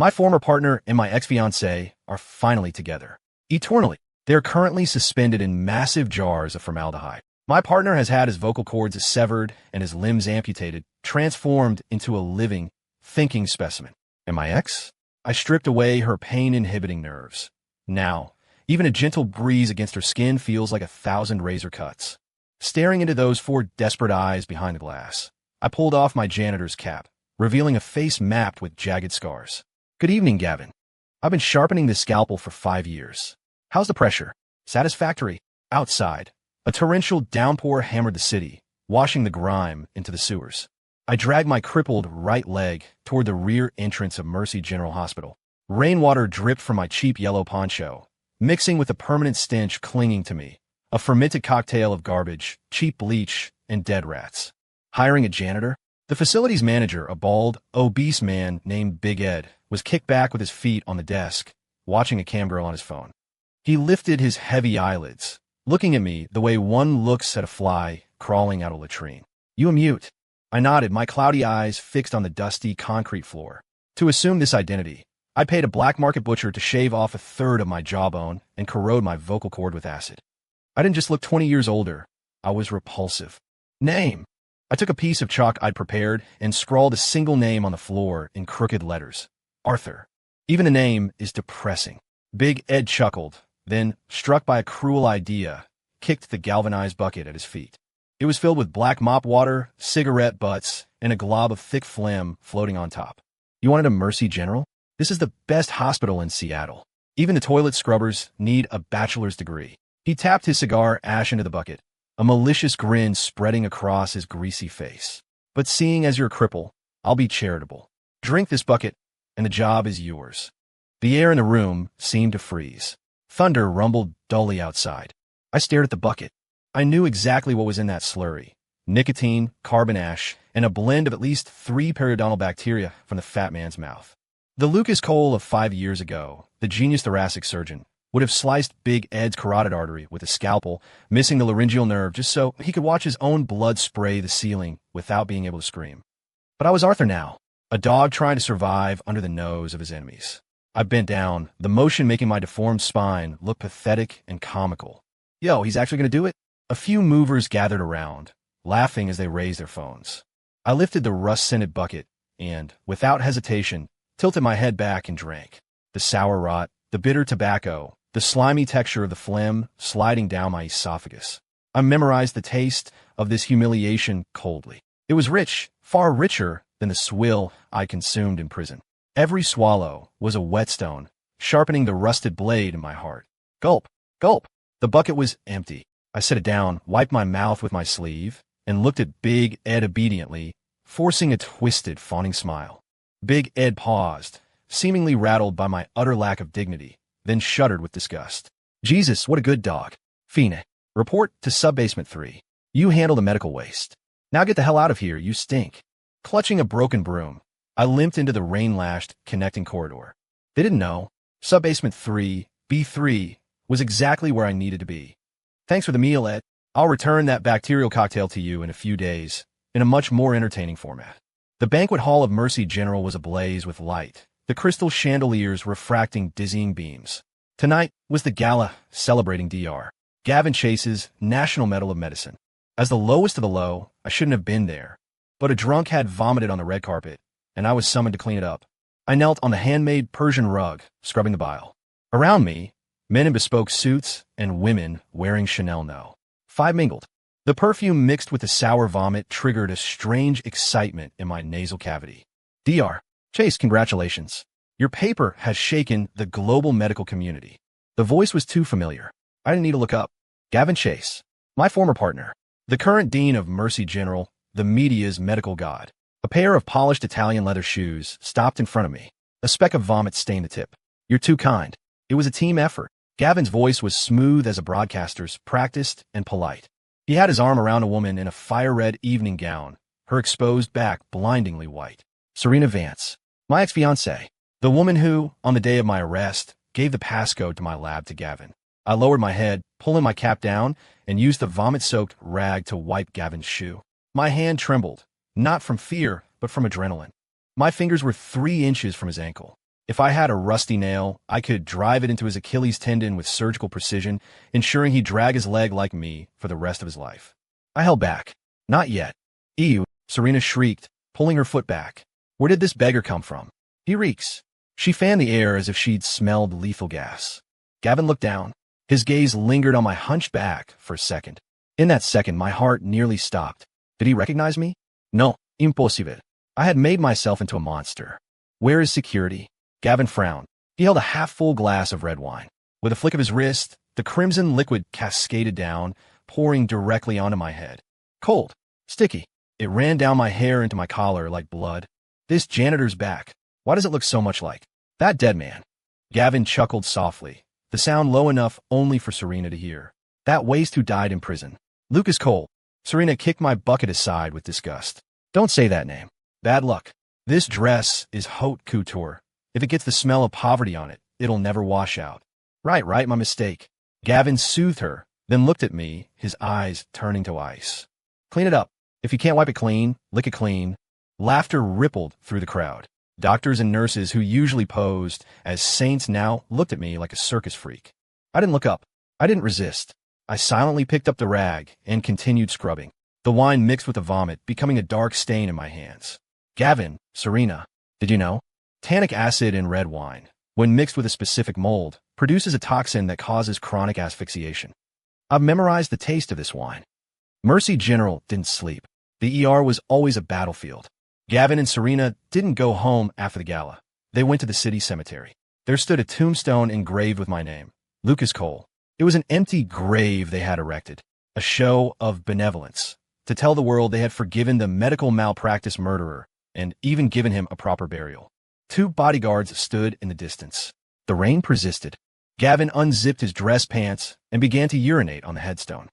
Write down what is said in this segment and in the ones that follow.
My former partner and my ex-fiancée are finally together. Eternally. They are currently suspended in massive jars of formaldehyde. My partner has had his vocal cords severed and his limbs amputated, transformed into a living, thinking specimen. And my ex? I stripped away her pain-inhibiting nerves. Now, even a gentle breeze against her skin feels like 1,000 razor cuts. Staring into those four desperate eyes behind the glass, I pulled off my janitor's cap, revealing a face mapped with jagged scars. Good evening, Gavin. I've been sharpening this scalpel for 5 years. How's the pressure? Satisfactory. Outside, a torrential downpour hammered the city, washing the grime into the sewers. I dragged my crippled right leg toward the rear entrance of Mercy General Hospital. Rainwater dripped from my cheap yellow poncho, mixing with the permanent stench clinging to me, a fermented cocktail of garbage, cheap bleach, and dead rats. Hiring a janitor? The facility's manager, a bald, obese man named Big Ed, was kicked back with his feet on the desk, watching a camgirl on his phone. He lifted his heavy eyelids, looking at me the way one looks at a fly crawling out of a latrine. You a mute? I nodded, my cloudy eyes fixed on the dusty concrete floor. To assume this identity, I paid a black market butcher to shave off 1/3 of my jawbone and corrode my vocal cord with acid. I didn't just look 20 years older, I was repulsive. Name. I took a piece of chalk I'd prepared and scrawled a single name on the floor in crooked letters. Arthur. Even the name is depressing. Big Ed chuckled, then, struck by a cruel idea, kicked the galvanized bucket at his feet. It was filled with black mop water, cigarette butts, and a glob of thick phlegm floating on top. You wanted a Mercy General? This is the best hospital in Seattle. Even the toilet scrubbers need a bachelor's degree. He tapped his cigar ash into the bucket, a malicious grin spreading across his greasy face. But seeing as you're a cripple, I'll be charitable. Drink this bucket, and the job is yours. The air in the room seemed to freeze. Thunder rumbled dully outside. I stared at the bucket. I knew exactly what was in that slurry. Nicotine, carbon ash, and a blend of at least 3 periodontal bacteria from the fat man's mouth. The Lucas Cole of 5 years ago, the genius thoracic surgeon, would have sliced Big Ed's carotid artery with a scalpel, missing the laryngeal nerve just so he could watch his own blood spray the ceiling without being able to scream. But I was Arthur now, a dog trying to survive under the nose of his enemies. I bent down, the motion making my deformed spine look pathetic and comical. Yo, he's actually going to do it? A few movers gathered around, laughing as they raised their phones. I lifted the rust-scented bucket and, without hesitation, tilted my head back and drank. The sour rot, the bitter tobacco, the slimy texture of the phlegm sliding down my esophagus. I memorized the taste of this humiliation coldly. It was rich, far richer than the swill I consumed in prison. Every swallow was a whetstone, sharpening the rusted blade in my heart. Gulp, gulp. The bucket was empty. I set it down, wiped my mouth with my sleeve, and looked at Big Ed obediently, forcing a twisted, fawning smile. Big Ed paused, seemingly rattled by my utter lack of dignity, then shuddered with disgust. Jesus, what a good dog. Fine. Report to Subbasement 3. You handle the medical waste. Now get the hell out of here, you stink. Clutching a broken broom, I limped into the rain-lashed, connecting corridor. They didn't know. Subbasement 3, B3, was exactly where I needed to be. Thanks for the meal, Ed. I'll return that bacterial cocktail to you in a few days, in a much more entertaining format. The banquet hall of Mercy General was ablaze with light, the crystal chandeliers refracting dizzying beams. Tonight was the gala celebrating Dr. Gavin Chase's National Medal of Medicine. As the lowest of the low, I shouldn't have been there, but a drunk had vomited on the red carpet, and I was summoned to clean it up. I knelt on the handmade Persian rug, scrubbing the bile. Around me, men in bespoke suits and women wearing Chanel No. 5 mingled. The perfume mixed with the sour vomit triggered a strange excitement in my nasal cavity. Dr. Chase, congratulations. Your paper has shaken the global medical community. The voice was too familiar. I didn't need to look up. Gavin Chase, my former partner, the current dean of Mercy General, the media's medical god. A pair of polished Italian leather shoes stopped in front of me. A speck of vomit stained the tip. You're too kind. It was a team effort. Gavin's voice was smooth as a broadcaster's, practiced and polite. He had his arm around a woman in a fire-red evening gown, her exposed back blindingly white. Serena Vance, my ex-fiancée, the woman who, on the day of my arrest, gave the passcode to my lab to Gavin. I lowered my head, pulling my cap down, and used the vomit-soaked rag to wipe Gavin's shoe. My hand trembled, not from fear, but from adrenaline. My fingers were 3 inches from his ankle. If I had a rusty nail, I could drive it into his Achilles tendon with surgical precision, ensuring he'd drag his leg like me for the rest of his life. I held back. Not yet. Ew, Serena shrieked, pulling her foot back. Where did this beggar come from? He reeks. She fanned the air as if she'd smelled lethal gas. Gavin looked down. His gaze lingered on my hunched back for a second. In that second, my heart nearly stopped. Did he recognize me? No, impossible. I had made myself into a monster. Where is security? Gavin frowned. He held a half-full glass of red wine. With a flick of his wrist, the crimson liquid cascaded down, pouring directly onto my head. Cold. Sticky. It ran down my hair into my collar like blood. This janitor's back. Why does it look so much like that dead man? Gavin chuckled softly, the sound low enough only for Serena to hear. That waste who died in prison. Lucas Cole. Serena kicked my bucket aside with disgust. Don't say that name. Bad luck. This dress is haute couture. If it gets the smell of poverty on it, it'll never wash out. Right, my mistake. Gavin soothed her, then looked at me, his eyes turning to ice. Clean it up. If you can't wipe it clean, lick it clean. Laughter rippled through the crowd. Doctors and nurses who usually posed as saints now looked at me like a circus freak. I didn't look up. I didn't resist. I silently picked up the rag and continued scrubbing. The wine mixed with the vomit, becoming a dark stain in my hands. Gavin, Serena, did you know? Tannic acid in red wine, when mixed with a specific mold, produces a toxin that causes chronic asphyxiation. I've memorized the taste of this wine. Mercy General didn't sleep. The ER was always a battlefield. Gavin and Serena didn't go home after the gala. They went to the city cemetery. There stood a tombstone engraved with my name, Lucas Cole. It was an empty grave they had erected, a show of benevolence, to tell the world they had forgiven the medical malpractice murderer and even given him a proper burial. 2 bodyguards stood in the distance. The rain persisted. Gavin unzipped his dress pants and began to urinate on the headstone.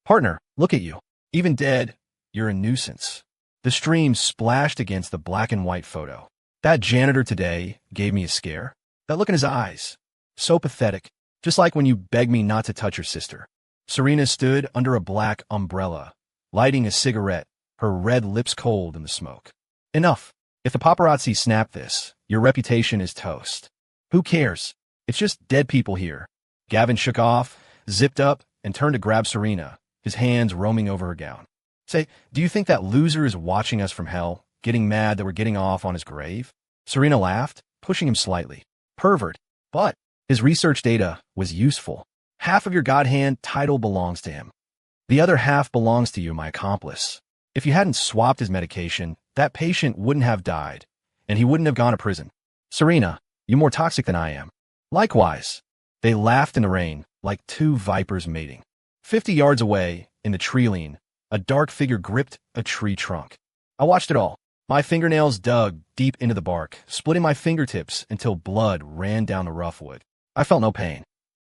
Partner, look at you. Even dead, you're a nuisance. The stream splashed against the black and white photo. That janitor today gave me a scare. That look in his eyes. So pathetic. Just like when you begged me not to touch your sister. Serena stood under a black umbrella, lighting a cigarette, her red lips cold in the smoke. Enough. If the paparazzi snap this, your reputation is toast. Who cares? It's just dead people here. Gavin shook off, zipped up, and turned to grab Serena, his hands roaming over her gown. Say, do you think that loser is watching us from hell, getting mad that we're getting off on his grave? Serena laughed, pushing him slightly. Pervert. But his research data was useful. Half of your godhand title belongs to him. The other half belongs to you, my accomplice. If you hadn't swapped his medication, that patient wouldn't have died, and he wouldn't have gone to prison. Serena, you're more toxic than I am. Likewise. They laughed in the rain, like 2 vipers mating. 50 yards away, in the treeline, a dark figure gripped a tree trunk. I watched it all. My fingernails dug deep into the bark, splitting my fingertips until blood ran down the rough wood. I felt no pain.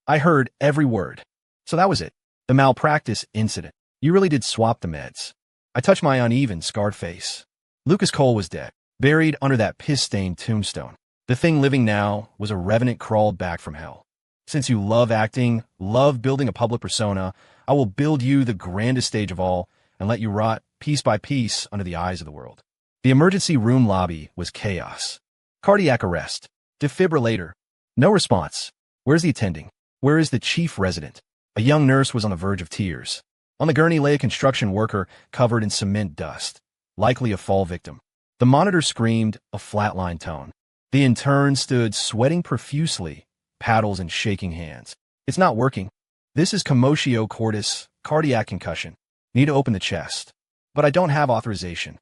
I heard every word. So that was it. The malpractice incident. You really did swap the meds. I touched my uneven, scarred face. Lucas Cole was dead, buried under that piss-stained tombstone. The thing living now was a revenant crawled back from hell. Since you love acting, love building a public persona, I will build you the grandest stage of all and let you rot piece by piece under the eyes of the world. The emergency room lobby was chaos. Cardiac arrest. Defibrillator. No response. Where's the attending? Where is the chief resident? A young nurse was on the verge of tears. On the gurney lay a construction worker covered in cement dust, likely a fall victim. The monitor screamed a flatline tone. The intern stood sweating profusely, paddles in shaking hands. It's not working. This is commotio cordis, cardiac concussion. Need to open the chest. But I don't have authorization.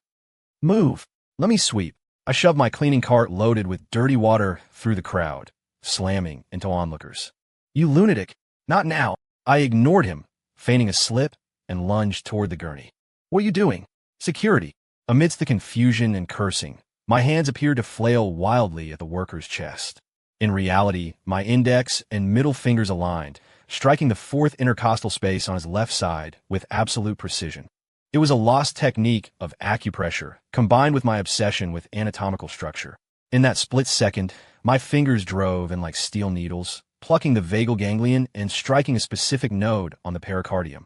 Move. Let me sweep. I shoved my cleaning cart loaded with dirty water through the crowd, slamming into onlookers. You lunatic. Not now. I ignored him, feigning a slip, and lunged toward the gurney. What are you doing? Security. Amidst the confusion and cursing, my hands appeared to flail wildly at the worker's chest. In reality, my index and middle fingers aligned, striking the 4th intercostal space on his left side with absolute precision. It was a lost technique of acupressure, combined with my obsession with anatomical structure. In that split second, my fingers drove in like steel needles, plucking the vagal ganglion and striking a specific node on the pericardium.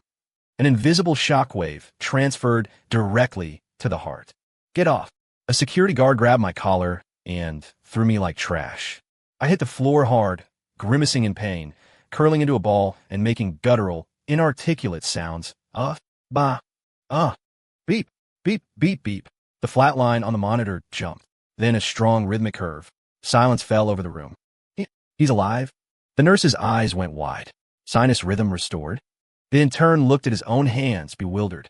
An invisible shockwave transferred directly to the heart. Get off. A security guard grabbed my collar, and threw me like trash. I hit the floor hard, grimacing in pain, curling into a ball and making guttural, inarticulate sounds. Bah, beep, beep, beep, beep. The flat line on the monitor jumped, then a strong rhythmic curve. Silence fell over the room. He's alive? The nurse's eyes went wide. Sinus rhythm restored. The intern looked at his own hands, bewildered.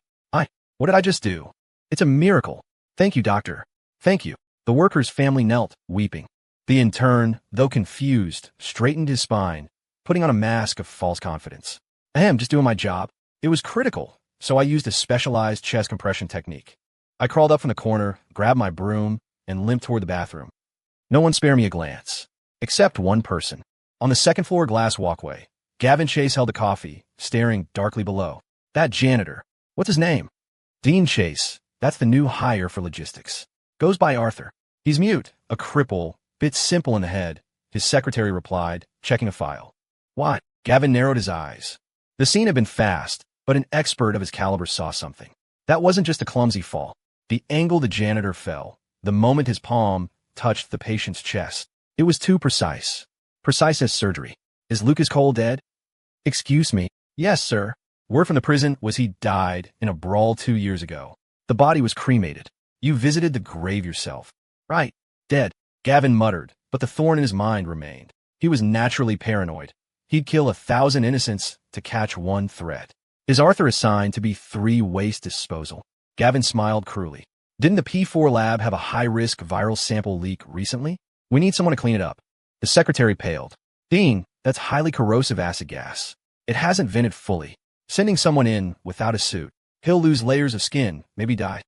What did I just do? It's a miracle. Thank you, doctor. Thank you. The worker's family knelt, weeping. The intern, though confused, straightened his spine, putting on a mask of false confidence. Just doing my job. It was critical, so I used a specialized chest compression technique. I crawled up from the corner, grabbed my broom, and limped toward the bathroom. No one spared me a glance, except one person. On the second-floor glass walkway, Gavin Chase held a coffee, staring darkly below. That janitor. What's his name? Dean Chase. That's the new hire for logistics. Goes by Arthur. He's mute, a cripple, bit simple in the head, his secretary replied, checking a file. What? Gavin narrowed his eyes. The scene had been fast, but an expert of his caliber saw something. That wasn't just a clumsy fall. The angle the janitor fell, the moment his palm touched the patient's chest. It was too precise. Precise as surgery. Is Lucas Cole dead? Excuse me. Yes, sir. Word from the prison was he died in a brawl 2 years ago. The body was cremated. You visited the grave yourself. Right. Dead. Gavin muttered, but the thorn in his mind remained. He was naturally paranoid. He'd kill 1,000 innocents to catch one threat. Is Arthur assigned to be 3 waste disposal? Gavin smiled cruelly. Didn't the P4 lab have a high-risk viral sample leak recently? We need someone to clean it up. The secretary paled. Dean, that's highly corrosive acid gas. It hasn't vented fully. Sending someone in without a suit. He'll lose layers of skin, maybe die.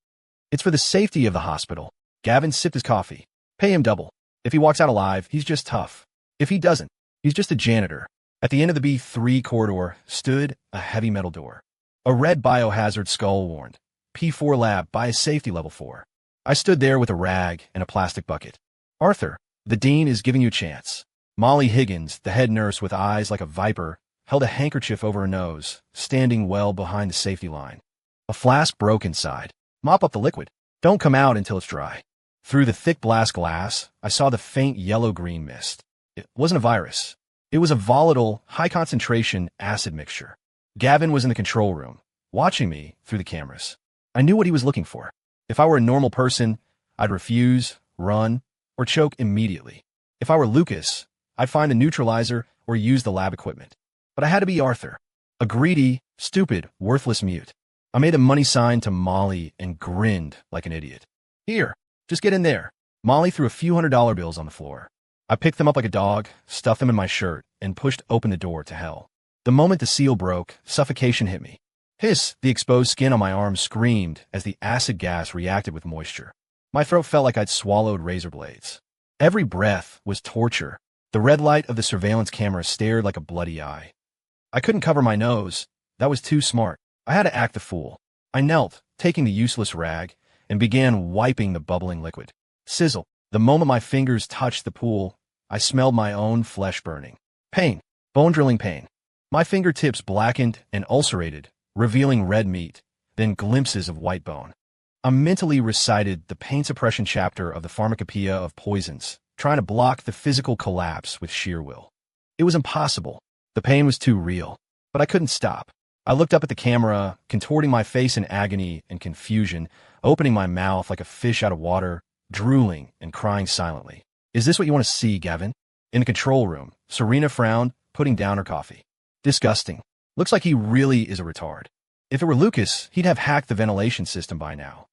It's for the safety of the hospital. Gavin sipped his coffee. Pay him double. If he walks out alive, he's just tough. If he doesn't, he's just a janitor. At the end of the B3 corridor stood a heavy metal door. A red biohazard skull warned, P4 lab, bias safety level 4. I stood there with a rag and a plastic bucket. Arthur, the dean is giving you a chance. Molly Higgins, the head nurse with eyes like a viper, held a handkerchief over her nose, standing well behind the safety line. A flask broke inside. Mop up the liquid. Don't come out until it's dry. Through the thick glass, I saw the faint yellow-green mist. It wasn't a virus. It was a volatile, high-concentration acid mixture. Gavin was in the control room, watching me through the cameras. I knew what he was looking for. If I were a normal person, I'd refuse, run, or choke immediately. If I were Lucas, I'd find a neutralizer or use the lab equipment. But I had to be Arthur, a greedy, stupid, worthless mute. I made a money sign to Molly and grinned like an idiot. Here, just get in there. Molly threw a few $100 bills on the floor. I picked them up like a dog, stuffed them in my shirt, and pushed open the door to hell. The moment the seal broke, suffocation hit me. Hiss, the exposed skin on my arm screamed as the acid gas reacted with moisture. My throat felt like I'd swallowed razor blades. Every breath was torture. The red light of the surveillance camera stared like a bloody eye. I couldn't cover my nose. That was too smart. I had to act the fool. I knelt, taking the useless rag, and began wiping the bubbling liquid. Sizzle. The moment my fingers touched the pool, I smelled my own flesh burning. Pain. Bone-drilling pain. My fingertips blackened and ulcerated, revealing red meat, then glimpses of white bone. I mentally recited the pain suppression chapter of the Pharmacopoeia of Poisons, trying to block the physical collapse with sheer will. It was impossible. The pain was too real, but I couldn't stop. I looked up at the camera, contorting my face in agony and confusion, opening my mouth like a fish out of water, drooling and crying silently. Is this what you want to see, Gavin? In the control room, Serena frowned, putting down her coffee. Disgusting. Looks like he really is a retard. If it were Lucas, he'd have hacked the ventilation system by now.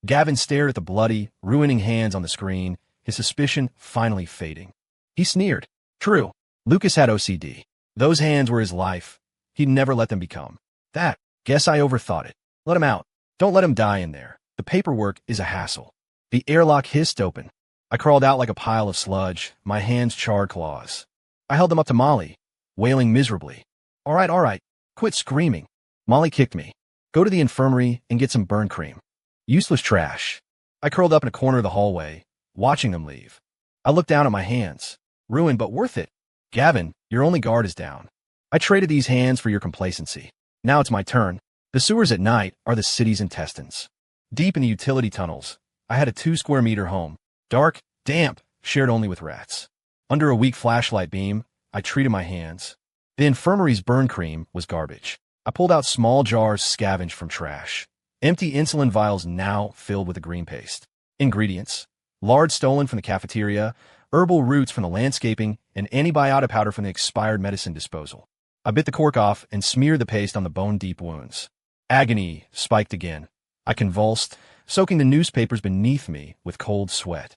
Gavin stared at the bloody, ruining hands on the screen, his suspicion finally fading. He sneered. True. Lucas had OCD. Those hands were his life. He'd never let them become. That. Guess I overthought it. Let him out. Don't let him die in there. The paperwork is a hassle. The airlock hissed open. I crawled out like a pile of sludge, my hands charred claws. I held them up to Molly, wailing miserably. All right. Quit screaming. Molly kicked me. Go to the infirmary and get some burn cream. Useless trash. I curled up in a corner of the hallway, watching them leave. I looked down at my hands. Ruined, but worth it. Gavin, your only guard is down. I traded these hands for your complacency. Now it's my turn. The sewers at night are the city's intestines. Deep in the utility tunnels, I had a 2-square-meter home. Dark, damp, shared only with rats. Under a weak flashlight beam, I treated my hands. The infirmary's burn cream was garbage. I pulled out small jars scavenged from trash. Empty insulin vials now filled with a green paste. Ingredients: lard stolen from the cafeteria, herbal roots from the landscaping, and antibiotic powder from the expired medicine disposal. I bit the cork off and smeared the paste on the bone-deep wounds. Agony spiked again. I convulsed, soaking the newspapers beneath me with cold sweat.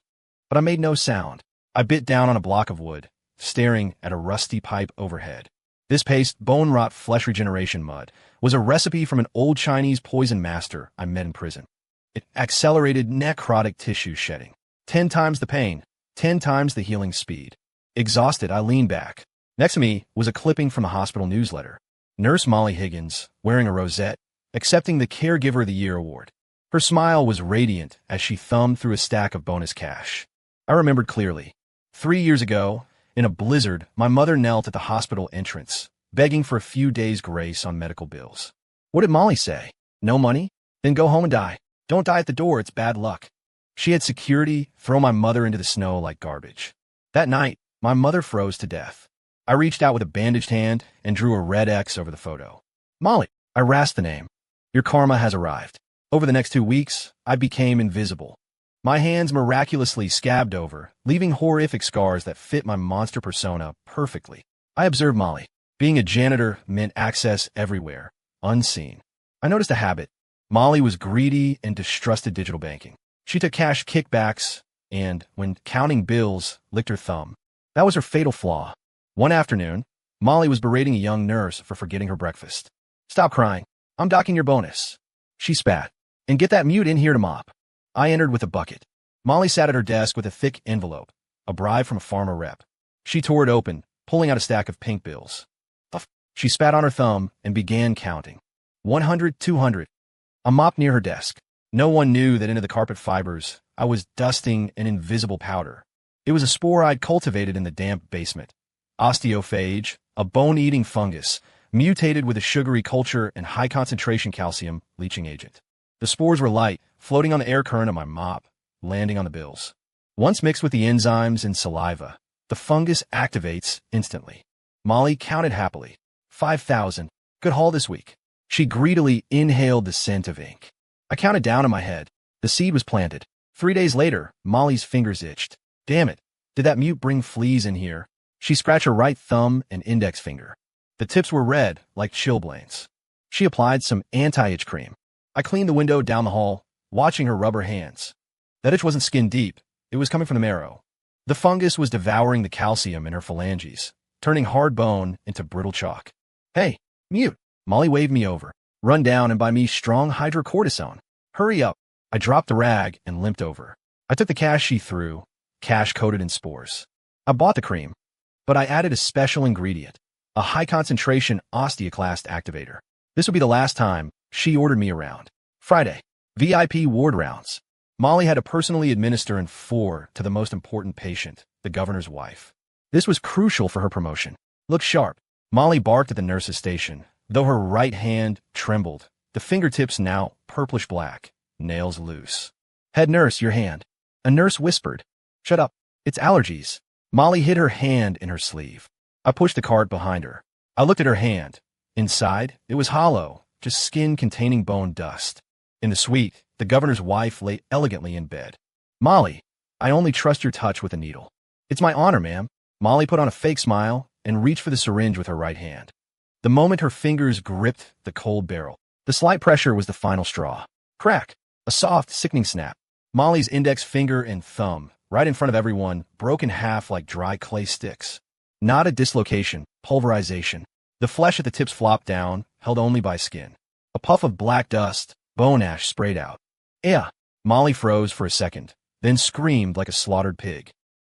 But I made no sound. I bit down on a block of wood, staring at a rusty pipe overhead. This paste, bone-rot flesh regeneration mud, was a recipe from an old Chinese poison master I met in prison. It accelerated necrotic tissue shedding. 10 times the pain, 10 times the healing speed. Exhausted, I leaned back. Next to me was a clipping from the hospital newsletter. Nurse Molly Higgins, wearing a rosette, accepting the Caregiver of the Year award. Her smile was radiant as she thumbed through a stack of bonus cash. I remembered clearly. 3 years ago, in a blizzard, my mother knelt at the hospital entrance, begging for a few days' grace on medical bills. What did Molly say? No money? Then go home and die. Don't die at the door, it's bad luck. She had security throw my mother into the snow like garbage. That night, my mother froze to death. I reached out with a bandaged hand and drew a red X over the photo. Molly, I rasped the name. Your karma has arrived. Over the next 2 weeks, I became invisible. My hands miraculously scabbed over, leaving horrific scars that fit my monster persona perfectly. I observed Molly. Being a janitor meant access everywhere, unseen. I noticed a habit. Molly was greedy and distrusted digital banking. She took cash kickbacks and, when counting bills, licked her thumb. That was her fatal flaw. One afternoon, Molly was berating a young nurse for forgetting her breakfast. Stop crying. I'm docking your bonus. She spat. And get that mute in here to mop. I entered with a bucket. Molly sat at her desk with a thick envelope, a bribe from a farmer rep. She tore it open, pulling out a stack of pink bills. She spat on her thumb and began counting. 100, 200. I mopped near her desk. No one knew that into the carpet fibers, I was dusting an invisible powder. It was a spore I'd cultivated in the damp basement. Osteophage, a bone-eating fungus, mutated with a sugary culture and high-concentration calcium leaching agent. The spores were light, floating on the air current of my mop, landing on the bills. Once mixed with the enzymes in saliva, the fungus activates instantly. Molly counted happily. 5,000. Good haul this week. She greedily inhaled the scent of ink. I counted down in my head. The seed was planted. 3 days later, Molly's fingers itched. Damn it. Did that mute bring fleas in here? She scratched her right thumb and index finger. The tips were red, like chilblains. She applied some anti-itch cream. I cleaned the window down the hall, watching her rub her hands. That itch wasn't skin deep. It was coming from the marrow. The fungus was devouring the calcium in her phalanges, turning hard bone into brittle chalk. Hey, mute. Molly waved me over. Run down and buy me strong hydrocortisone. Hurry up. I dropped the rag and limped over. I took the cash she threw, cash coated in spores. I bought the cream, but I added a special ingredient, a high-concentration osteoclast activator. This would be the last time she ordered me around. Friday, VIP ward rounds. Molly had to personally administer in 4 to the most important patient, the governor's wife. This was crucial for her promotion. Look sharp. Molly barked at the nurse's station, though her right hand trembled, the fingertips now purplish black, nails loose. Head nurse, your hand. A nurse whispered. Shut up. It's allergies. Molly hid her hand in her sleeve. I pushed the cart behind her. I looked at her hand. Inside, it was hollow, just skin containing bone dust. In the suite, the governor's wife lay elegantly in bed. Molly, I only trust your touch with a needle. It's my honor, ma'am. Molly put on a fake smile and reached for the syringe with her right hand. The moment her fingers gripped the cold barrel, the slight pressure was the final straw. Crack! A soft, sickening snap. Molly's index finger and thumb, right in front of everyone, broke in half like dry clay sticks. Not a dislocation, pulverization. The flesh at the tips flopped down, held only by skin. A puff of black dust, bone ash sprayed out. Yeah. Molly froze for a second, then screamed like a slaughtered pig.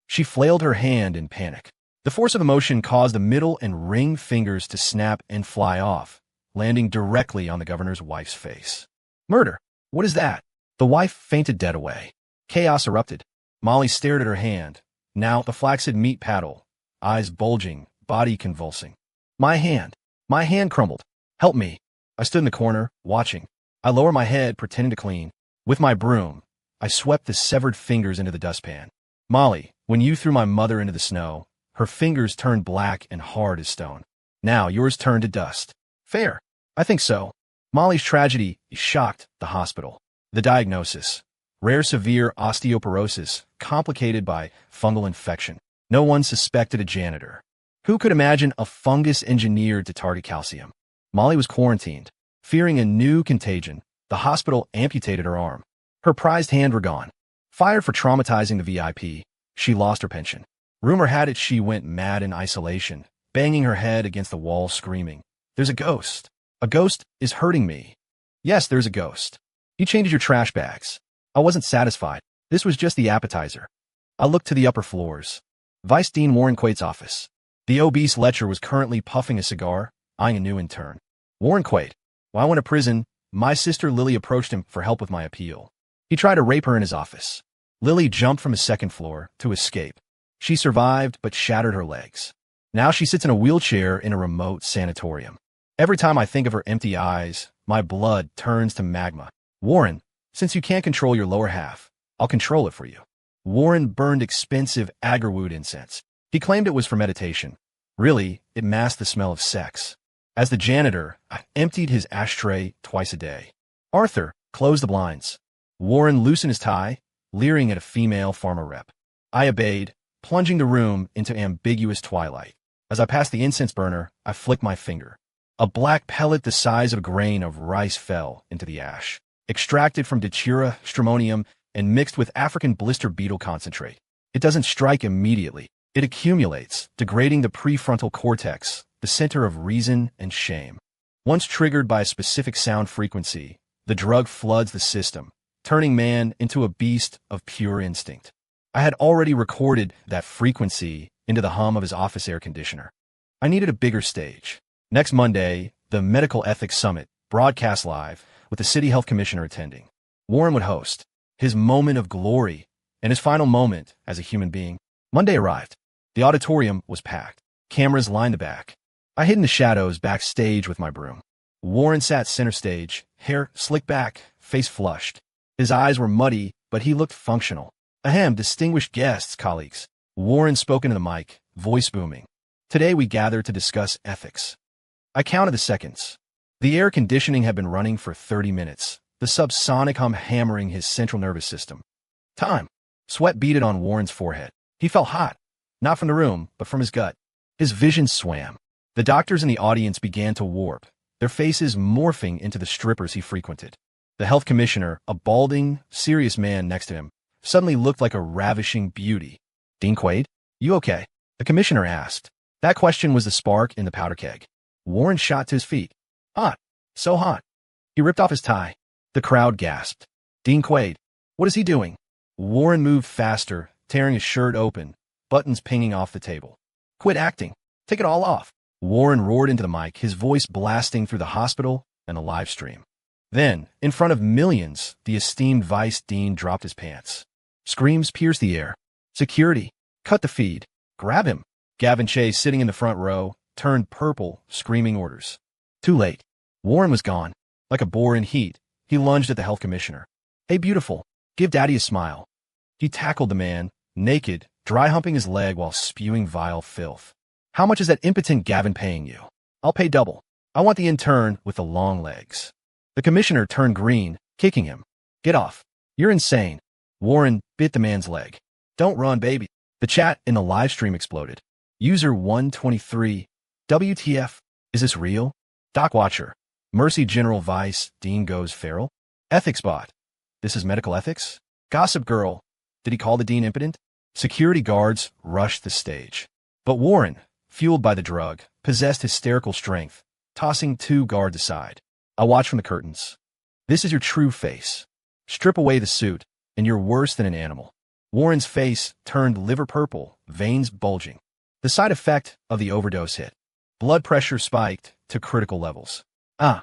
She flailed her hand in panic. The force of the motion caused the middle and ring fingers to snap and fly off, landing directly on the governor's wife's face. Murder! What is that? The wife fainted dead away. Chaos erupted. Molly stared at her hand, now the flaccid meat paddle, eyes bulging, body convulsing. My hand crumbled. Help me. I stood in the corner, watching. I lowered my head, pretending to clean. With my broom, I swept the severed fingers into the dustpan. Molly, when you threw my mother into the snow, her fingers turned black and hard as stone. Now yours turned to dust. Fair. I think so. Molly's tragedy shocked the hospital. The diagnosis: rare severe osteoporosis, complicated by fungal infection. No one suspected a janitor. Who could imagine a fungus engineered to target calcium? Molly was quarantined. Fearing a new contagion, the hospital amputated her arm. Her prized hand were gone. Fired for traumatizing the VIP, she lost her pension. Rumor had it she went mad in isolation, banging her head against the wall screaming, "There's a ghost. A ghost is hurting me." Yes, there's a ghost. You changed your trash bags. I wasn't satisfied. This was just the appetizer. I looked to the upper floors. Vice Dean Warren Quaid's office. The obese lecher was currently puffing a cigar, eyeing a new intern. Warren Quaid. While I went to prison, my sister Lily approached him for help with my appeal. He tried to rape her in his office. Lily jumped from his second floor to escape. She survived but shattered her legs. Now she sits in a wheelchair in a remote sanatorium. Every time I think of her empty eyes, my blood turns to magma. Warren, since you can't control your lower half, I'll control it for you. Warren burned expensive agarwood incense. He claimed it was for meditation. Really, it masked the smell of sex. As the janitor, I emptied his ashtray twice a day. Arthur, close the blinds. Warren loosened his tie, leering at a female pharma rep. I obeyed, plunging the room into ambiguous twilight. As I passed the incense burner, I flicked my finger. A black pellet the size of a grain of rice fell into the ash, extracted from Datura stramonium and mixed with African blister beetle concentrate. It doesn't strike immediately. It accumulates, degrading the prefrontal cortex, the center of reason and shame. Once triggered by a specific sound frequency, the drug floods the system, turning man into a beast of pure instinct. I had already recorded that frequency into the hum of his office air conditioner. I needed a bigger stage. Next Monday, the Medical Ethics Summit, broadcast live, with the City Health Commissioner attending. Warren would host. His moment of glory, and his final moment as a human being. Monday arrived. The auditorium was packed. Cameras lined the back. I hid in the shadows backstage with my broom. Warren sat center stage, hair slicked back, face flushed. His eyes were muddy, but he looked functional. Ahem, distinguished guests, colleagues. Warren spoke into the mic, voice booming. Today we gather to discuss ethics. I counted the seconds. The air conditioning had been running for 30 minutes, the subsonic hum hammering his central nervous system. Time. Sweat beaded on Warren's forehead. He felt hot, not from the room, but from his gut. His vision swam. The doctors in the audience began to warp, their faces morphing into the strippers he frequented. The health commissioner, a balding, serious man next to him, suddenly looked like a ravishing beauty. Dean Quaid, you okay? The commissioner asked. That question was the spark in the powder keg. Warren shot to his feet. Hot. So hot. He ripped off his tie. The crowd gasped. Dean Quaid, what is he doing? Warren moved faster, tearing his shirt open, buttons pinging off the table. Quit acting. Take it all off. Warren roared into the mic, his voice blasting through the hospital and the live stream. Then, in front of millions, the esteemed Vice Dean dropped his pants. Screams pierced the air. Security. Cut the feed. Grab him. Gavin Chase, sitting in the front row, turned purple, screaming orders. Too late. Warren was gone. Like a boar in heat, he lunged at the health commissioner. Hey, beautiful. Give Daddy a smile. He tackled the man, naked, dry-humping his leg while spewing vile filth. How much is that impotent Gavin paying you? I'll pay double. I want the intern with the long legs. The commissioner turned green, kicking him. Get off. You're insane. Warren bit the man's leg. Don't run, baby. The chat in the live stream exploded. User 123. WTF? Is this real? Doc Watcher. Mercy General Vice Dean goes feral? Ethics bot. This is medical ethics? Gossip girl. Did he call the dean impotent? Security guards rushed the stage. But Warren, fueled by the drug, possessed hysterical strength, tossing two guards aside. I watched from the curtains. This is your true face. Strip away the suit, and you're worse than an animal. Warren's face turned liver purple, veins bulging. The side effect of the overdose hit. Blood pressure spiked to critical levels. Ah.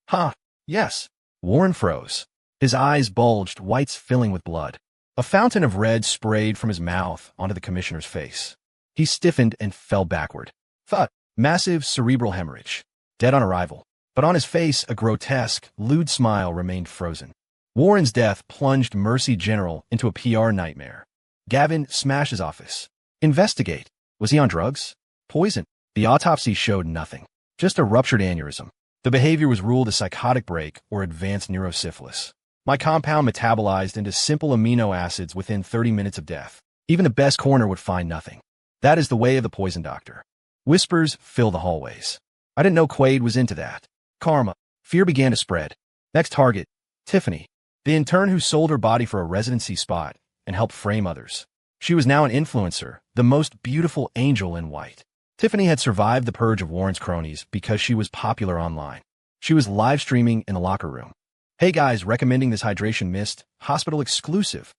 Ha. Yes. Warren froze. His eyes bulged, whites filling with blood. A fountain of red sprayed from his mouth onto the commissioner's face. He stiffened and fell backward. Thud. Massive cerebral hemorrhage. Dead on arrival. But on his face, a grotesque, lewd smile remained frozen. Warren's death plunged Mercy General into a PR nightmare. Gavin smashed his office. Investigate. Was he on drugs? Poison? The autopsy showed nothing. Just a ruptured aneurysm. The behavior was ruled a psychotic break or advanced neurosyphilis. My compound metabolized into simple amino acids within 30 minutes of death. Even the best coroner would find nothing. That is the way of the poison doctor. Whispers fill the hallways. I didn't know Quaid was into that. Karma. Fear began to spread. Next target, Tiffany, the intern who sold her body for a residency spot and helped frame others. She was now an influencer, the most beautiful angel in white. Tiffany had survived the purge of Warren's cronies because she was popular online. She was live streaming in the locker room. Hey guys, recommending this hydration mist, hospital exclusive.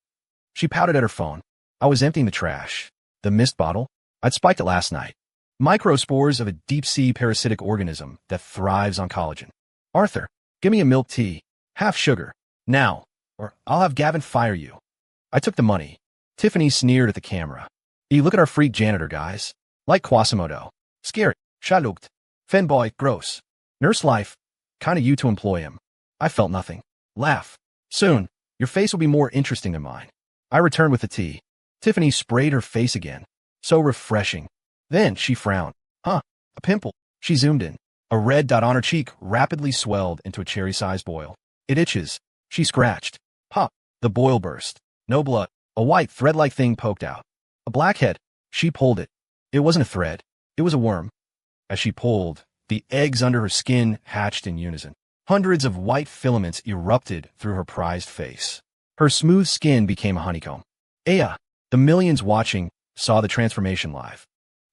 She pouted at her phone. I was emptying the trash. The mist bottle? I'd spiked it last night. Microspores of a deep-sea parasitic organism that thrives on collagen. Arthur, give me a milk tea. Half sugar. Now, or I'll have Gavin fire you. I took the money. Tiffany sneered at the camera. You look at our freak janitor, guys. Like Quasimodo. Scary. Shalukt. Fanboy. Gross. Nurse life. Kinda you to employ him. I felt nothing. Laugh. Soon, your face will be more interesting than mine. I returned with the tea. Tiffany sprayed her face again. So refreshing. Then she frowned. Huh, a pimple. She zoomed in. A red dot on her cheek rapidly swelled into a cherry-sized boil. It itches. She scratched. Pop. The boil burst. No blood. A white thread-like thing poked out. A blackhead. She pulled it. It wasn't a thread. It was a worm. As she pulled, the eggs under her skin hatched in unison. Hundreds of white filaments erupted through her prized face. Her smooth skin became a honeycomb. Aya, the millions watching, saw the transformation live.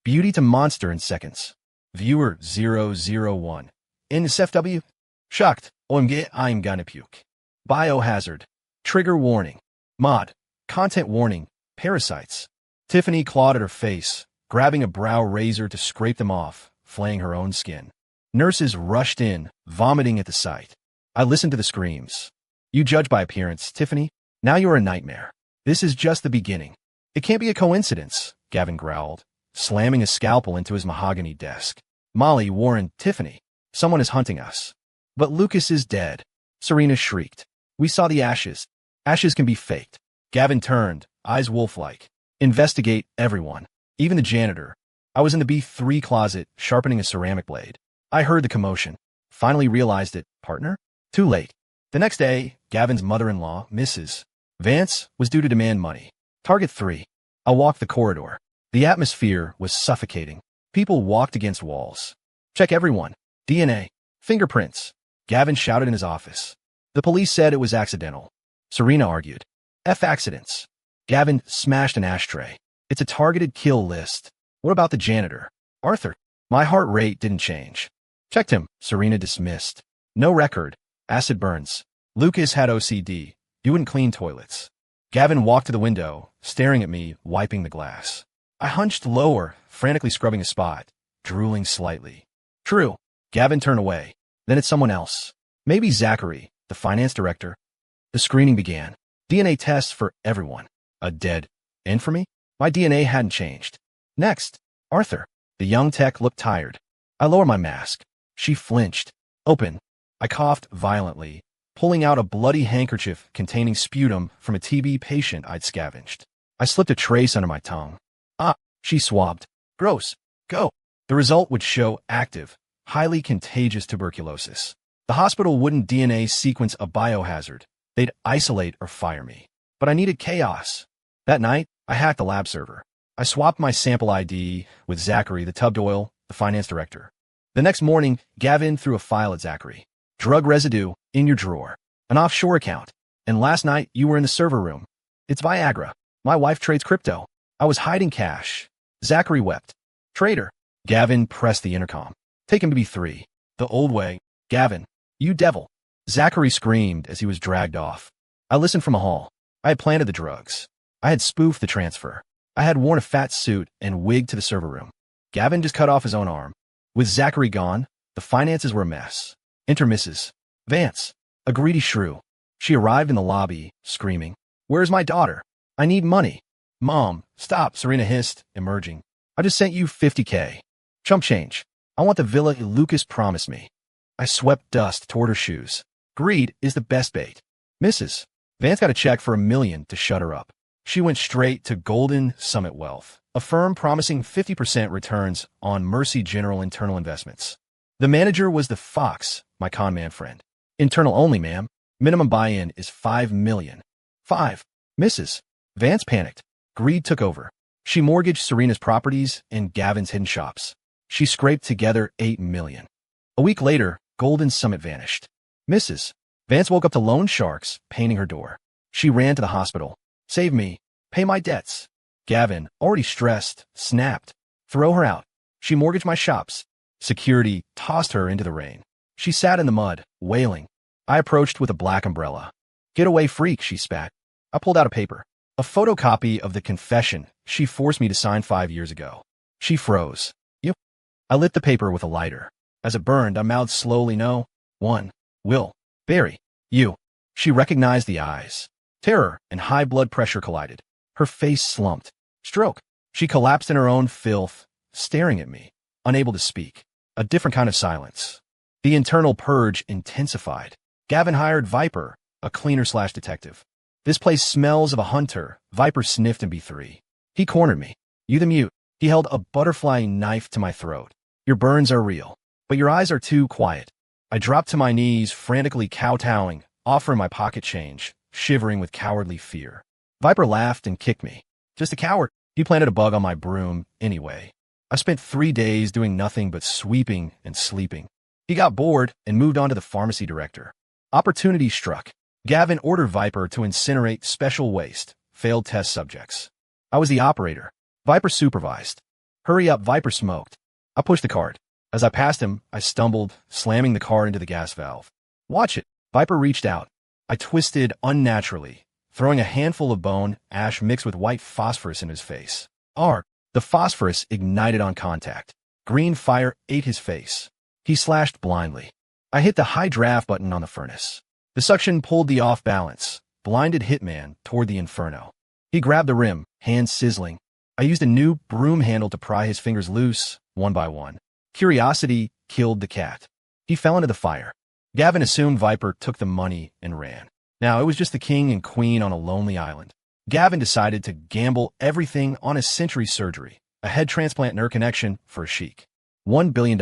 Beauty to monster in seconds. Viewer 001. NSFW? Shocked. OMG, I'm gonna puke. Biohazard. Trigger warning. Mod. Content warning. Parasites. Tiffany clawed at her face, grabbing a brow razor to scrape them off, flaying her own skin. Nurses rushed in, vomiting at the sight. I listened to the screams. You judge by appearance, Tiffany. Now you're a nightmare. This is just the beginning. It can't be a coincidence, Gavin growled, slamming a scalpel into his mahogany desk. Molly, Warren, Tiffany. Someone is hunting us. But Lucas is dead. Serena shrieked. We saw the ashes. Ashes can be faked. Gavin turned, eyes wolf-like. Investigate everyone. Even the janitor. I was in the B3 closet, sharpening a ceramic blade. I heard the commotion. Finally realized it. Partner? Too late. The next day, Gavin's mother-in-law, Mrs. Vance, was due to demand money. Target 3. I walked the corridor. The atmosphere was suffocating. People walked against walls. Check everyone. DNA. Fingerprints. Gavin shouted in his office. The police said it was accidental. Serena argued. F accidents. Gavin smashed an ashtray. It's a targeted kill list. What about the janitor? Arthur. My heart rate didn't change. Checked him. Serena dismissed. No record. Acid burns. Lucas had OCD. You wouldn't clean toilets. Gavin walked to the window, staring at me, wiping the glass. I hunched lower, frantically scrubbing a spot, drooling slightly. True. Gavin turned away. Then it's someone else. Maybe Zachary, the finance director. The screening began. DNA tests for everyone. A dead end for me? My DNA hadn't changed. Next, Arthur. The young tech looked tired. I lowered my mask. She flinched. Open. I coughed violently, pulling out a bloody handkerchief containing sputum from a TB patient I'd scavenged. I slipped a trace under my tongue. Ah, she swabbed. Gross. Go. The result would show active, highly contagious tuberculosis. The hospital wouldn't DNA sequence a biohazard. They'd isolate or fire me. But I needed chaos. That night, I hacked the lab server. I swapped my sample ID with Zachary, the tub oil, the finance director. The next morning, Gavin threw a file at Zachary. Drug residue in your drawer. An offshore account. And last night, you were in the server room. It's Viagra. My wife trades crypto. I was hiding cash. Zachary wept. Traitor. Gavin pressed the intercom. Take him to B3. The old way. Gavin. You devil. Zachary screamed as he was dragged off. I listened from a hall. I had planted the drugs. I had spoofed the transfer. I had worn a fat suit and wigged to the server room. Gavin just cut off his own arm. With Zachary gone, the finances were a mess. Enter Mrs. Vance, a greedy shrew. She arrived in the lobby, screaming, Where's my daughter? I need money. Mom, stop, Serena hissed, emerging. I just sent you $50K. Chump change. I want the villa Lucas promised me. I swept dust toward her shoes. Greed is the best bait. Mrs. Vance got a check for $1 million to shut her up. She went straight to Golden Summit Wealth, a firm promising 50% returns on Mercy General internal investments. The manager was the Fox, my con man friend. Internal only, ma'am. Minimum buy-in is $5 million. 5. Mrs. Vance panicked. Greed took over. She mortgaged Serena's properties and Gavin's hidden shops. She scraped together $8 million. A week later, Golden Summit vanished. Mrs. Vance woke up to loan sharks painting her door. She ran to the hospital. Save me. Pay my debts. Gavin, already stressed, snapped. Throw her out. She mortgaged my shops. Security tossed her into the rain. She sat in the mud, wailing. I approached with a black umbrella. Get away, freak, she spat. I pulled out a paper. A photocopy of the confession she forced me to sign 5 years ago. She froze. You? I lit the paper with a lighter. As it burned, I mouthed slowly, no. 1. Will. Barry. You. She recognized the eyes. Terror and high blood pressure collided. Her face slumped. Stroke. She collapsed in her own filth, staring at me, unable to speak. A different kind of silence. The internal purge intensified. Gavin hired Viper, a cleaner/detective. This place smells of a hunter, Viper sniffed in B3. He cornered me. You the mute. He held a butterfly knife to my throat. Your burns are real, but your eyes are too quiet. I dropped to my knees, frantically kowtowing, offering my pocket change, shivering with cowardly fear. Viper laughed and kicked me. Just a coward. He planted a bug on my broom, anyway. I spent 3 days doing nothing but sweeping and sleeping. He got bored and moved on to the pharmacy director. Opportunity struck. Gavin ordered Viper to incinerate special waste, failed test subjects. I was the operator. Viper supervised. Hurry up, Viper smoked. I pushed the cart. As I passed him, I stumbled, slamming the cart into the gas valve. Watch it. Viper reached out. I twisted unnaturally, throwing a handful of bone ash mixed with white phosphorus in his face. Arg! The phosphorus ignited on contact. Green fire ate his face. He slashed blindly. I hit the high draft button on the furnace. The suction pulled the off-balance, blinded hitman toward the inferno. He grabbed the rim, hands sizzling. I used a new broom handle to pry his fingers loose, one by one. Curiosity killed the cat. He fell into the fire. Gavin assumed Viper took the money and ran. Now it was just the king and queen on a lonely island. Gavin decided to gamble everything on his century surgery, a head transplant nerve connection for a sheik. $1 billion.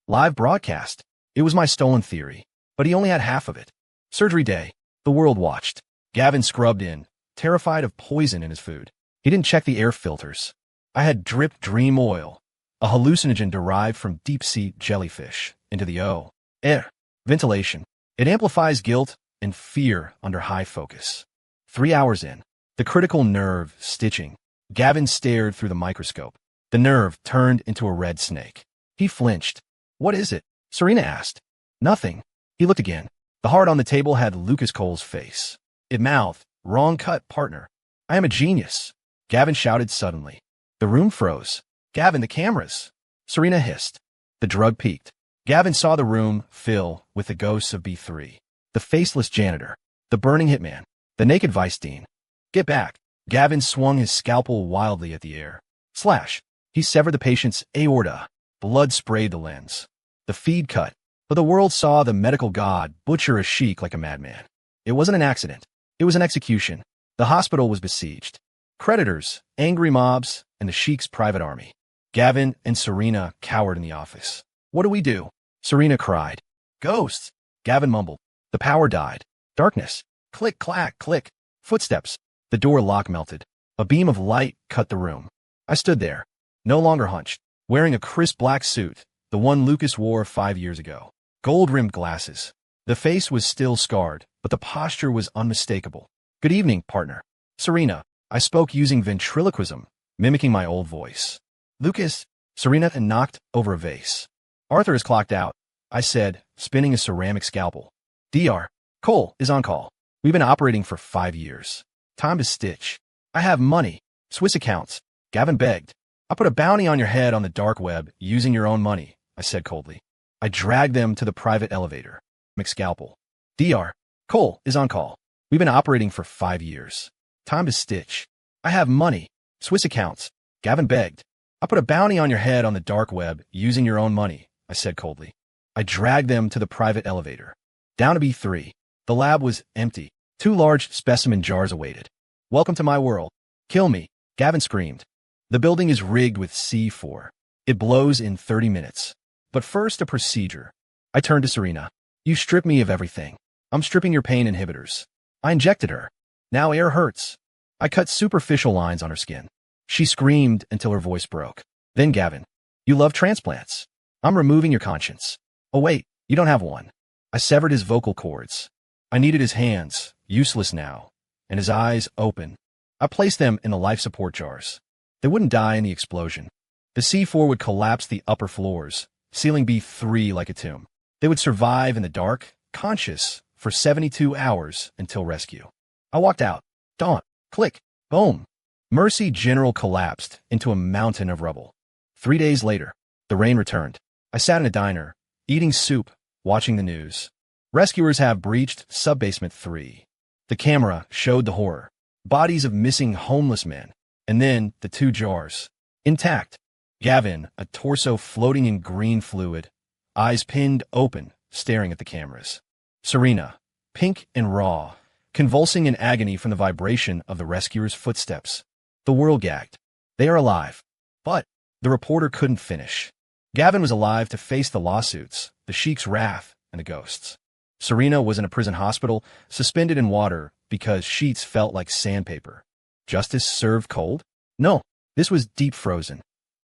Live broadcast. It was my stolen theory, but he only had half of it. Surgery day. The world watched. Gavin scrubbed in, terrified of poison in his food. He didn't check the air filters. I had dripped dream oil, a hallucinogen derived from deep-sea jellyfish, into the air. Ventilation. It amplifies guilt and fear under high focus. 3 hours in. The critical nerve stitching. Gavin stared through the microscope. The nerve turned into a red snake. He flinched. What is it? Serena asked. Nothing. He looked again. The heart on the table had Lucas Cole's face. It mouthed, wrong cut, partner. I am a genius. Gavin shouted suddenly. The room froze. Gavin, the cameras. Serena hissed. The drug peaked. Gavin saw the room fill with the ghosts of B3. The faceless janitor. The burning hitman. The naked vice dean. Get back. Gavin swung his scalpel wildly at the air. Slash. He severed the patient's aorta. Blood sprayed the lens. The feed cut. But the world saw the medical god butcher a sheik like a madman. It wasn't an accident. It was an execution. The hospital was besieged. Creditors, angry mobs, and the sheik's private army. Gavin and Serena cowered in the office. What do we do? Serena cried. Ghosts. Gavin mumbled. The power died. Darkness. Click, clack, click. Footsteps. The door lock melted. A beam of light cut the room. I stood there, no longer hunched, wearing a crisp black suit, the one Lucas wore 5 years ago. Gold-rimmed glasses. The face was still scarred, but the posture was unmistakable. Good evening, partner. Serena. I spoke using ventriloquism, mimicking my old voice. Lucas. Serena knocked over a vase. Arthur is clocked out, I said, spinning a ceramic scalpel. Dr. Cole is on call. We've been operating for 5 years. Time to stitch. I have money. Swiss accounts. Gavin begged. I put a bounty on your head on the dark web using your own money, I said coldly. I dragged them to the private elevator. McScalpel. Dr. Cole is on call. We've been operating for 5 years. Time to stitch. I have money. Swiss accounts. Gavin begged. I put a bounty on your head on the dark web using your own money, I said coldly. I dragged them to the private elevator. Down to B3. The lab was empty. 2 large specimen jars awaited. Welcome to my world. Kill me, Gavin screamed. The building is rigged with C4. It blows in 30 minutes. But first, a procedure. I turned to Serena. You stripped me of everything. I'm stripping your pain inhibitors. I injected her. Now air hurts. I cut superficial lines on her skin. She screamed until her voice broke. Then Gavin, you love transplants. I'm removing your conscience. Oh wait, you don't have one. I severed his vocal cords. I needed his hands, useless now, and his eyes open. I placed them in the life support jars. They wouldn't die in the explosion. The C4 would collapse the upper floors, sealing B3 like a tomb. They would survive in the dark, conscious, for 72 hours until rescue. I walked out. Dawn. Click. Boom. Mercy General collapsed into a mountain of rubble. 3 days later, the rain returned. I sat in a diner, eating soup, watching the news. Rescuers have breached Subbasement 3. The camera showed the horror. Bodies of missing homeless men. And then the 2 jars. Intact. Gavin, a torso floating in green fluid. Eyes pinned open, staring at the cameras. Serena, pink and raw, convulsing in agony from the vibration of the rescuer's footsteps. The world gagged. They are alive. But the reporter couldn't finish. Gavin was alive to face the lawsuits, the sheik's wrath, and the ghosts. Serena was in a prison hospital, suspended in water because sheets felt like sandpaper. Justice served cold? No, this was deep frozen.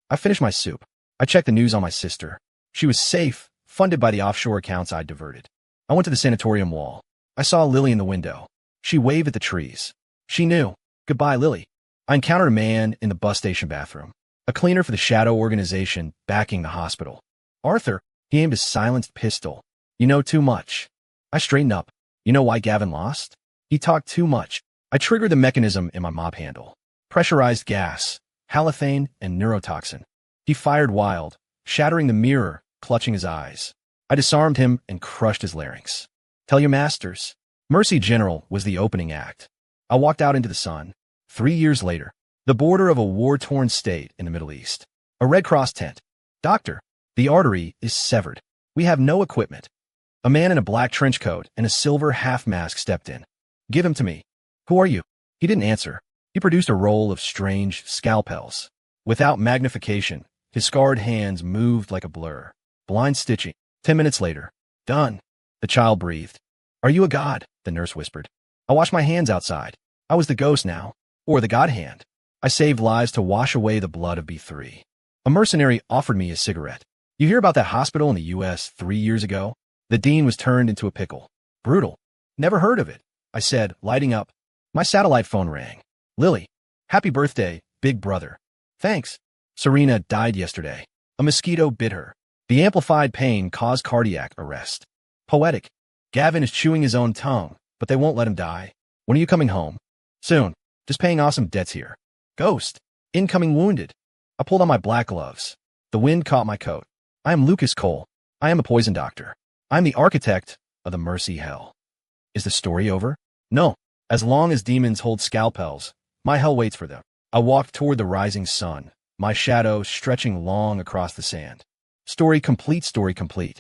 I finished my soup. I checked the news on my sister. She was safe, funded by the offshore accounts I'd diverted. I went to the sanatorium wall. I saw Lily in the window. She waved at the trees. She knew. Goodbye, Lily. I encountered a man in the bus station bathroom, a cleaner for the shadow organization backing the hospital. Arthur, he aimed a silenced pistol. You know too much. I straightened up. You know why Gavin lost? He talked too much. I triggered the mechanism in my mop handle. Pressurized gas, halothane, and neurotoxin. He fired wild, shattering the mirror, clutching his eyes. I disarmed him and crushed his larynx. Tell your masters. Mercy General was the opening act. I walked out into the sun. 3 years later, the border of a war-torn state in the Middle East. A Red Cross tent. Doctor, the artery is severed. We have no equipment. A man in a black trench coat and a silver half-mask stepped in. Give him to me. Who are you? He didn't answer. He produced a roll of strange scalpels. Without magnification, his scarred hands moved like a blur. Blind stitching. 10 minutes later. Done. The child breathed. Are you a god? The nurse whispered. I washed my hands outside. I was the ghost now. Or the god hand. I saved lives to wash away the blood of B3. A mercenary offered me a cigarette. You hear about that hospital in the U.S. 3 years ago? The dean was turned into a pickle. Brutal. Never heard of it, I said, lighting up. My satellite phone rang. Lily. Happy birthday, big brother. Thanks. Serena died yesterday. A mosquito bit her. The amplified pain caused cardiac arrest. Poetic. Gavin is chewing his own tongue, but they won't let him die. When are you coming home? Soon. Just paying off some debts here. Ghost. Incoming wounded. I pulled on my black gloves. The wind caught my coat. I am Lucas Cole. I am a poison doctor. I am the architect of the Mercy Hell. Is the story over? No. As long as demons hold scalpels, my hell waits for them. I walked toward the rising sun, my shadow stretching long across the sand. Story complete, story complete.